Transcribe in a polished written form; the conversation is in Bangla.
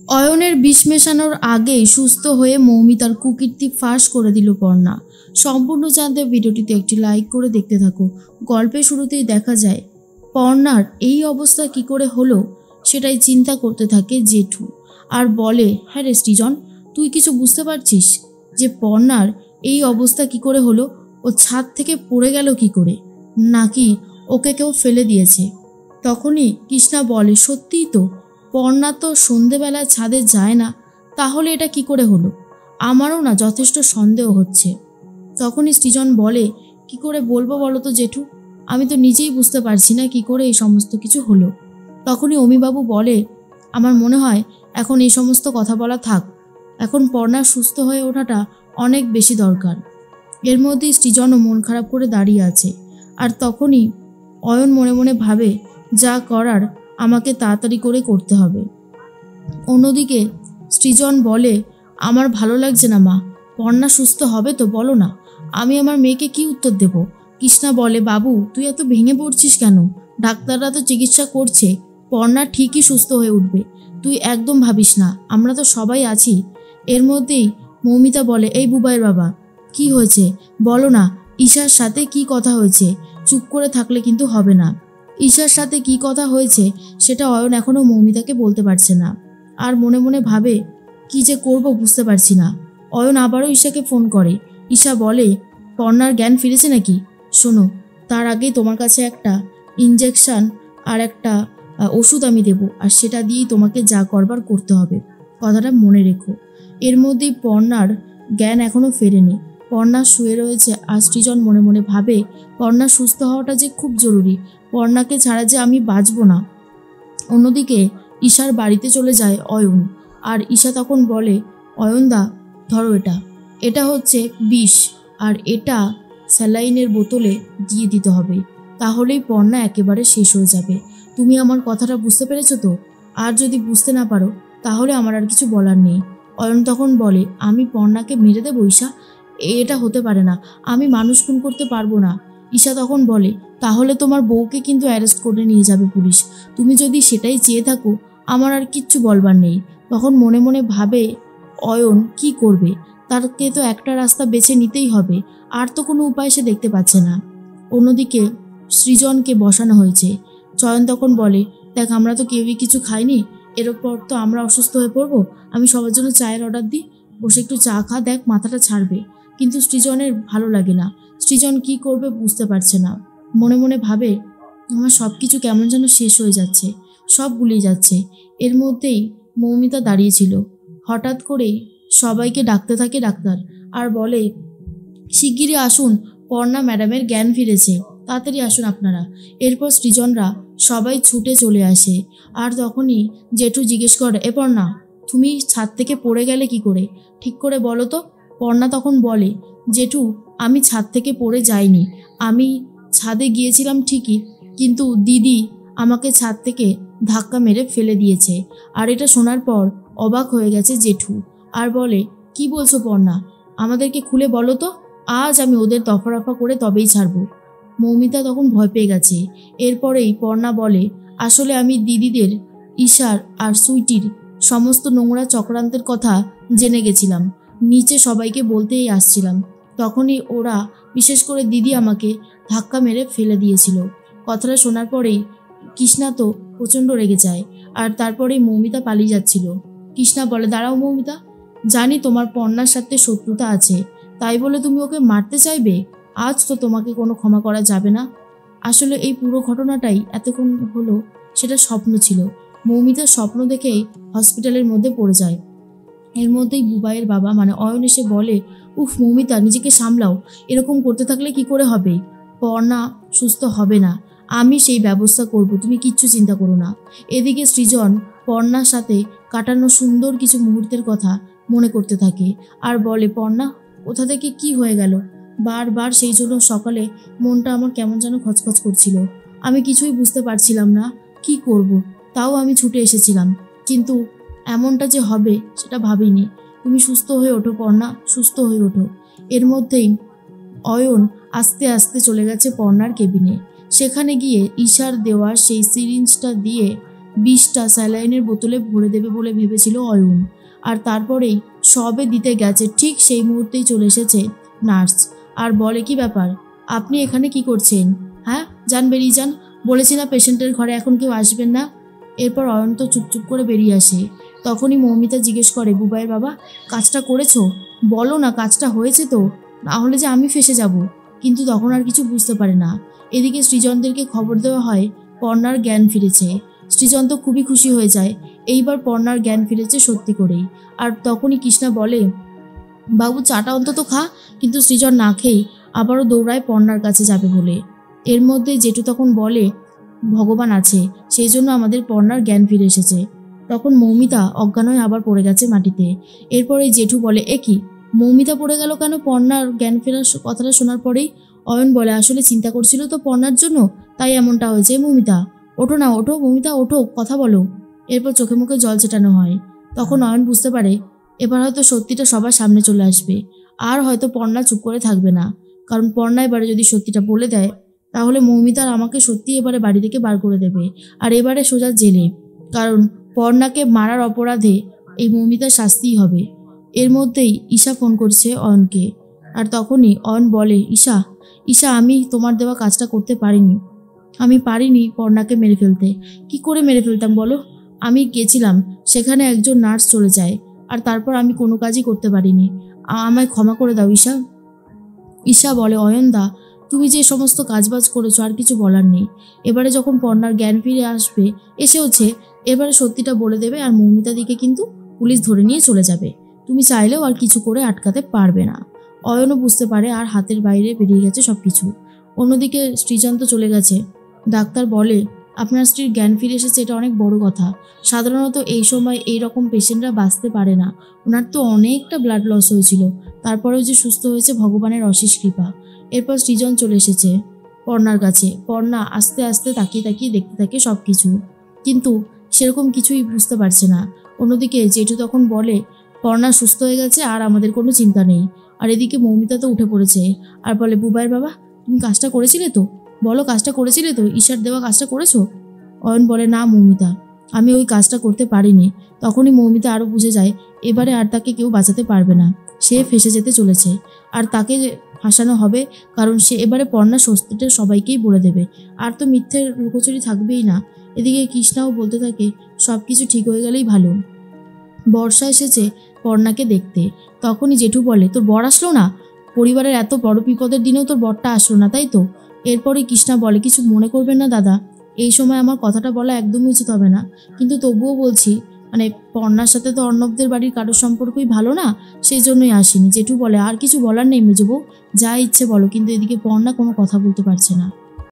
অয়নের বিষ মেশানোর আগেই সুস্থ হয়ে মৌমিতার কুকীর্তি ফাঁস করে দিল পর্ণা। সম্পূর্ণ জানতে ভিডিওটিতে একটি লাইক করে দেখতে থাকো। গল্পের শুরুতেই দেখা যায় পর্ণার এই অবস্থা কি করে হলো সেটাই চিন্তা করতে থাকে জেঠু, আর বলে, হ্যাঁ রে সৃজন, তুই কিছু বুঝতে পারছিস যে পর্ণার এই অবস্থা কি করে হলো? ও ছাদ থেকে পড়ে গেল কি করে, নাকি ওকে কেউ ফেলে দিয়েছে? তখনই কৃষ্ণা বলে, সত্যিই তো, পর্ণা তো সন্ধেবেলায় ছাদে যায় না, তাহলে এটা কি করে হলো? আমারও না যথেষ্ট সন্দেহ হচ্ছে। তখনই সৃজন বলে, কি করে বলবো বলো তো জেঠু, আমি তো নিজেই বুঝতে পারছি না কি করে এই সমস্ত কিছু হলো। তখনই অমিবাবু বলে, আমার মনে হয় এখন এই সমস্ত কথা বলা থাক, এখন পর্ণা সুস্থ হয়ে ওঠাটা অনেক বেশি দরকার। এর মধ্যেই সৃজনও মন খারাপ করে দাঁড়িয়ে আছে। আর তখনই অয়ন মনে মনে ভাবে, যা করার আমাকে তাড়াতাড়ি করে করতে হবে। অন্যদিকে সৃজন বলে, আমার ভালো লাগছে না মা, পর্ণা সুস্থ হবে তো বলো না, আমি আমার মেয়েকে কি উত্তর দেব? কৃষ্ণা বলে, বাবু তুই এত ভেঙে পড়ছিস কেন? ডাক্তাররা তো চিকিৎসা করছে, পর্ণা ঠিকই সুস্থ হয়ে উঠবে, তুই একদম ভাবিস না, আমরা তো সবাই আছি। এর মধ্যেই মৌমিতা বলে, এই বুবাইয়ের বাবা, কি হয়েছে বলো না, ঈশার সাথে কি কথা হয়েছে? চুপ করে থাকলে কিন্তু হবে না। ঈশার সাথে কি কথা হয়েছে সেটা অয়ন এখনও মৌমিতাকে বলতে পারছে না, আর মনে মনে ভাবে, কি যে করব বুঝতে পারছি না। অয়ন আবারও ঈশাকে ফোন করে। ঈশা বলে, পর্ণার জ্ঞান ফিরেছে নাকি? শোনো, তার আগেই তোমার কাছে একটা ইনজেকশন আর একটা ওষুধ আমি দেব, আর সেটা দিয়েই তোমাকে যা করবার করতে হবে, কথাটা মনে রেখো। এর মধ্যেই পর্ণার জ্ঞান এখনও ফেরেনি। পর্ণা শুয়ে রয়েছে, আর সৃজন মনে মনে ভাবে, পর্ণা সুস্থ হওয়াটা যে খুব জরুরি, পর্ণাকে ছাড়া যে আমি বাঁচব না। অন্যদিকে ঈশার বাড়িতে চলে যায় অয়ন, আর ঈশা তখন বলে, অয়নদা ধরো, এটা হচ্ছে বিষ, আর এটা স্যালাইনের বোতলে দিয়ে দিতে হবে, তাহলেই পর্ণা একেবারে শেষ হয়ে যাবে। তুমি আমার কথাটা বুঝতে পেরেছো তো? আর যদি বুঝতে না পারো তাহলে আমার আর কিছু বলার নেই। অয়ন তখন বলে, আমি পর্ণাকে মেরে দেবো ঈশা? এটা হতে পারে না, আমি মানুষ খুন করতে পারবো না। ঈশা তখন বলে, তাহলে তোমার বউকে কিন্তু অ্যারেস্ট করে নিয়ে যাবে পুলিশ, তুমি যদি সেটাই চেয়ে থাকো আমার আর কিচ্ছু বলবার নেই। তখন মনে মনে ভাবে অয়ন কি করবে, তারকে তো একটা রাস্তা বেছে নিতেই হবে, আর তো কোনো উপায় সে দেখতে পাচ্ছে না। অন্যদিকে সৃজনকে বসানো হয়েছে। চয়ন তখন বলে, দেখ আমরা তো কেউই কিছু খাইনি, এর ওপর তো আমরা অসুস্থ হয়ে পড়বো, আমি সবার জন্য চায়ের অর্ডার দিই, বসে একটু চা খা, দেখ মাথাটা ছাড়বে। কিন্তু সৃজনের ভালো লাগে না, সৃজন কি করবে বুঝতে পারছে না। মনে মনে ভাবে, আমার সব কিছু কেমন যেন শেষ হয়ে যাচ্ছে, সব গুলিয়ে যাচ্ছে। এর মধ্যেই মৌমিতা দাঁড়িয়েছিল। হঠাৎ করেই সবাইকে ডাকতে থাকে ডাক্তার, আর বলে, শিগগিরই আসুন, পর্ণা ম্যাডামের জ্ঞান ফিরেছে, তাড়াতাড়ি আসুন আপনারা। এরপর সৃজনরা সবাই ছুটে চলে আসে। আর তখনই জেঠু জিজ্ঞেস করে, এ পর্ণা, তুমি ছাদ থেকে পড়ে গেলে কি করে, ঠিক করে বলো তো? পর্ণা তখন বলে, জেঠু আমি ছাদ থেকে পড়ে যাইনি, আমি ছাদে গিয়েছিলাম ঠিকই, কিন্তু দিদি আমাকে ছাদ থেকে ধাক্কা মেরে ফেলে দিয়েছে। আর এটা শোনার পর অবাক হয়ে গেছে জেঠু, আর বলে, কি বলছো পর্ণা, আমাদেরকে খুলে বলো তো, আজ আমি ওদের দফারফা করে তবেই ছাড়বো। মৌমিতা তখন ভয় পেয়ে গেছে। এরপরেই পর্ণা বলে, আসলে আমি দিদিদের, ঈশার আর সুইটির সমস্ত নোংরা চক্রান্তের কথা জেনে গেছিলাম, নিচে সবাইকে বলতেই আসছিলাম, তখনই ওরা, বিশেষ করে দিদি আমাকে ধাক্কা মেরে ফেলে দিয়েছিল। কথাটা শোনার পরেই কৃষ্ণা তো প্রচণ্ড রেগে যায়, আর তারপরেই মৌমিতা পালিয়ে যাচ্ছিল। কৃষ্ণা বলে, দাঁড়াও মৌমিতা, জানি তোমার পর্ণার সাথে শত্রুতা আছে, তাই বলে তুমি ওকে মারতে চাইবে? আজ তো তোমাকে কোনো ক্ষমা করা যাবে না। আসলে এই পুরো ঘটনাটাই এতক্ষণ হলো সেটা স্বপ্ন ছিল। মৌমিতার স্বপ্ন দেখেই হসপিটালের মধ্যে পড়ে যায়। এর মধ্যেই বুবাইয়ের বাবা মানে অয়ন এসে বলে, উফ মৌমিতা, নিজেকে সামলাও, এরকম করতে থাকলে কি করে হবে? পর্ণা সুস্থ হবে না, আমি সেই ব্যবস্থা করব, তুমি কিচ্ছু চিন্তা করো না। এদিকে সৃজন পর্ণার সাথে কাটানো সুন্দর কিছু মুহূর্তের কথা মনে করতে থাকে, আর বলে, পর্ণা কোথা থেকে কি হয়ে গেল? বারবার সেই জন্য সকালে মনটা আমার কেমন যেন খচখচ করছিল, আমি কিছুই বুঝতে পারছিলাম না কি করব, তাও আমি ছুটে এসেছিলাম, কিন্তু এমনটা যে হবে সেটা ভাবিনি। তুমি সুস্থ হয়ে ওঠো পর্ণা, সুস্থ হয়ে ওঠো। এর মধ্যেই অয়ন আস্তে আস্তে চলে গেছে পর্ণার কেবিনে। সেখানে গিয়ে ঈশার দেওয়া সেই সিরিঞ্জটা দিয়ে 20টা স্যালাইনের বোতলে ভরে দেবে বলে ভেবেছিল অয়ন। আর তারপরেই সবে দিতে গেছে, ঠিক সেই মুহূর্তেই চলে এসেছে নার্স আর বলে, কি ব্যাপার, আপনি এখানে কি করছেন? হ্যাঁ, যান, বেরিয়ে যান, বলেছি না পেশেন্টের ঘরে এখন কেউ আসবেন না। এরপর অয়ন তো চুপচুপ করে বেরিয়ে আসে। তখনই মৌমিতা জিজ্ঞেস করে, বুবাইয়ের বাবা, কাজটা করেছো? বলো না কাজটা হয়েছে তো, না হলে যে আমি ফেসে যাব। কিন্তু তখন আর কিছু বুঝতে পারে না। এদিকে সৃজনদেরকে খবর দেওয়া হয় পর্ণার জ্ঞান ফিরেছে। সৃজন তো খুবই খুশি হয়ে যায়, এইবার পর্ণার জ্ঞান ফিরেছে সত্যি করেই। আর তখনই কৃষ্ণা বলে, বাবু চাটা অন্তত খা। কিন্তু সৃজন না খেয়েই আবারও দৌড়ায় পর্ণার কাছে যাবে বলে। এর মধ্যে জেঠু তখন বলে, ভগবান আছে, সেই জন্য আমাদের পর্ণার জ্ঞান ফিরে এসেছে। তখন মৌমিতা অজ্ঞান হয়ে আবার পড়ে গেছে মাটিতে। এরপরে জেঠু বলে, এ কি, মৌমিতা পড়ে গেল কেন? পর্ণার জ্ঞান ফেরার কথাটা শোনার পরেই অয়ন বলে, আসলে চিন্তা করছিল তো পর্ণার জন্য, তাই এমনটা হয়েছে। মৌমিতা ওঠো না, ওঠো মৌমিতা, ওঠো, কথা বলো। এরপর চোখে মুখে জল ছেটানো হয়। তখন অয়ন বুঝতে পারে এবার হয়তো সত্যিটা সবার সামনে চলে আসবে। আর হয়তো পর্ণা চুপ করে থাকবে না, কারণ পর্ণা এবারে যদি সত্যিটা বলে দেয় তাহলে মৌমিতার আমাকে সত্যি এবারে বাড়ি থেকে বার করে দেবে, আর এবারে সোজা জেলে। কারণ পর্ণাকে মারার অপরাধে এই মৌমিতার শাস্তিই হবে। এর মধ্যেই ঈশা ফোন করছে অয়নকে। আর তখনই অয়ন বলে, ঈশা, ঈশা, আমি তোমার দেওয়া কাজটা করতে পারিনি। আমি পারিনি পর্ণাকে মেরে ফেলতে। কি করে মেরে ফেলতাম বলো? আমি গেছিলাম, সেখানে একজন নার্স চলে যায়, আর তারপর আমি কোনো কাজই করতে পারিনি। আমায় ক্ষমা করে দাও ঈশা। ঈশা বলে, অয়নদা, তুমি যে সমস্ত কাজবাজ করেছো আর কিছু বলার নেই। এবারে যখন পর্ণার জ্ঞান ফিরে আসবে, এসেওছে, এবারে সত্যিটা বলে দেবে, আর মৌমিতা দিকে কিন্তু পুলিশ ধরে নিয়ে চলে যাবে। তুমি চাইলেও আর কিছু করে আটকাতে পারবে না। অয়নও বুঝতে পারে আর হাতের বাইরে বেরিয়ে গেছে সব কিছু। অন্যদিকে শ্রীজান্ত চলে গেছে। ডাক্তার বলে, আপনার স্ত্রীর জ্ঞান ফিরে এসেছে, এটা অনেক বড় কথা। সাধারণত এই সময় এই রকম পেশেন্টরা বাঁচতে পারে না। ওনার তো অনেকটা ব্লাড লস হয়েছিল, তারপরেও যে সুস্থ হয়েছে ভগবানের অশেষ কৃপা। এরপর সৃজন চলে এসেছে পর্ণার কাছে। পর্ণা আস্তে আস্তে তাকিয়ে তাকিয়ে দেখতে থাকে সব কিছু, কিন্তু সেরকম কিছুই বুঝতে পারছে না। অন্যদিকে জেঠু তখন বলে, পর্ণা সুস্থ হয়ে গেছে আর আমাদের কোনো চিন্তা নেই। আর এদিকে মৌমিতা তো উঠে পড়েছে আর বলে, বুবাইয়ের বাবা, তুমি কাজটা করেছিলে তো? বলো, কাজটা করেছিলে তো? ঈশার দেওয়া কাজটা করেছো? অয়ন বলে, না মৌমিতা, আমি ওই কাজটা করতে পারিনি। তখনই মৌমিতা আরও বুঝে যায় এবারে আর তাকে কেউ বাঁচাতে পারবে না, সে ফেসে যেতে চলেছে। আর তাকে ফাঁসানো হবে, কারণ সে এবারে পর্ণা সত্যিটা সবাইকেই বলে দেবে, আর তো মিথ্যের লুকোচুরি থাকবেই না। এদিকে কৃষ্ণাও বলতে থাকে, সব কিছু ঠিক হয়ে গেলেই ভালো। বর্ষা এসেছে পর্ণাকে দেখতে। তখনই জেঠু বলে, তোর বর আসলো না? পরিবারের এত বড় বিপদের দিনেও তোর বরটা আসলো না, তাই তো? এরপরে কৃষ্ণা বলে, কিছু মনে করবেন না দাদা, এই সময় আমার কথাটা বলা একদমই উচিত হবে না, কিন্তু তবুও বলছি, মানে পর্ণার সাথে তো অর্ণবদের বাড়ির কারোর সম্পর্কই ভালো না, সেই জন্যই আসিনি। জেঠু বলে, আর কিছু বলার নেই মেজবউ, যা ইচ্ছে বলো। কিন্তু এদিকে পর্ণা কোনো কথা বলতে পারছে না।